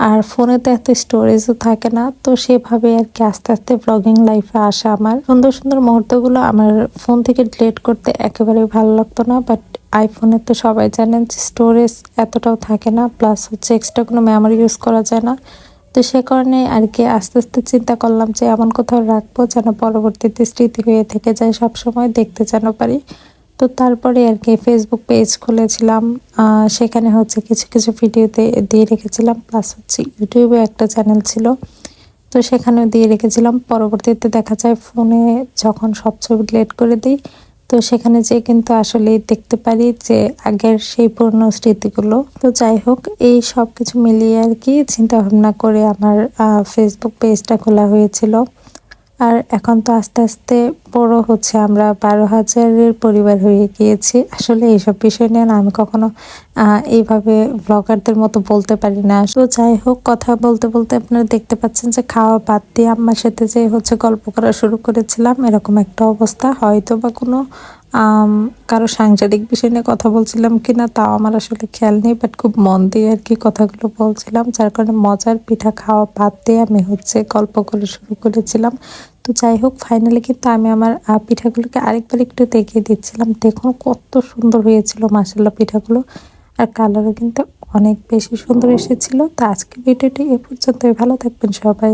আর ফোনে তো এত স্টোরেজও থাকে না, তো সেভাবে আর কি আস্তে আস্তে ব্লগিং লাইফে আসা। আমার সুন্দর সুন্দর মুহূর্তগুলো আমার ফোন থেকে ডিলিট করতে একেবারেই ভালো লাগতো না, বাট আইফোনে তো সবাই জানেন যে স্টোরেজ এতটাও থাকে না, প্লাস হচ্ছে এক্সট্রা কোনো মেমোরি ইউজ করা যায় না। তো সে কারণে আর কি আস্তে আস্তে চিন্তা করলাম যে এমন কোথাও রাখবো যেন পরবর্তীতে স্মৃতি হয়ে থেকে যায়, সব সময় দেখতে যেন পারি। তো তারপরে আর কি ফেসবুক পেজ খুলেছিলাম, সেখানে হচ্ছে কিছু কিছু ভিডিওতে দিয়ে রেখেছিলাম, প্লাস হচ্ছে ইউটিউবে একটা চ্যানেল ছিল, তো সেখানেও দিয়ে রেখেছিলাম। পরবর্তীতে দেখা যায় ফোনে যখন সব ছবি ডিলিট করে দিই, তো সেখানে যেয়ে কিন্তু আসলে দেখতে পারি যে আগের সেই পুরনো স্মৃতিগুলো। তো যাই হোক, এই সব কিছু মিলিয়ে আর কি চিন্তা ভাবনা করে আমার ফেসবুক পেজটা খোলা হয়েছিল। আর এখন তো আস্তে আস্তে বড় হচ্ছে, আমরা 12,000-এর পরিবার হয়ে গিয়েছি। আসলে এইসব বিষয় নিয়ে না আমি কখনো এইভাবে ব্লগারদের মতো বলতে পারি না। তো যাই হোক, কথা বলতে বলতে আপনারা দেখতে পাচ্ছেন যে খাওয়া বাদ দিয়ে আম্মার সাথে যে হচ্ছে গল্প করা শুরু করেছিলাম, এরকম একটা অবস্থা। হয়তো বা কোনো কারো সাংসারিক বিষয় নিয়ে কথা বলছিলাম কিনা তাও আমার আসলে খেয়াল নেই, বাট খুব মন দিয়ে আর কি কথাগুলো বলছিলাম, যার কারণে মজার পিঠা খাওয়া বাদ দিয়ে আমি হচ্ছে গল্প করে শুরু করেছিলাম। তো যাই হোক, ফাইনালি কিন্তু আমি আমার পিঠাগুলোকে আরেকবার একটু দেখিয়ে দিচ্ছিলাম। দেখুন কত সুন্দর হয়েছিল মাশাআল্লাহ পিঠাগুলো, আর কালারও কিন্তু অনেক বেশি সুন্দর এসেছিল। তো আজকে ভিডিওটি এ পর্যন্তই, ভালো থাকবেন সবাই।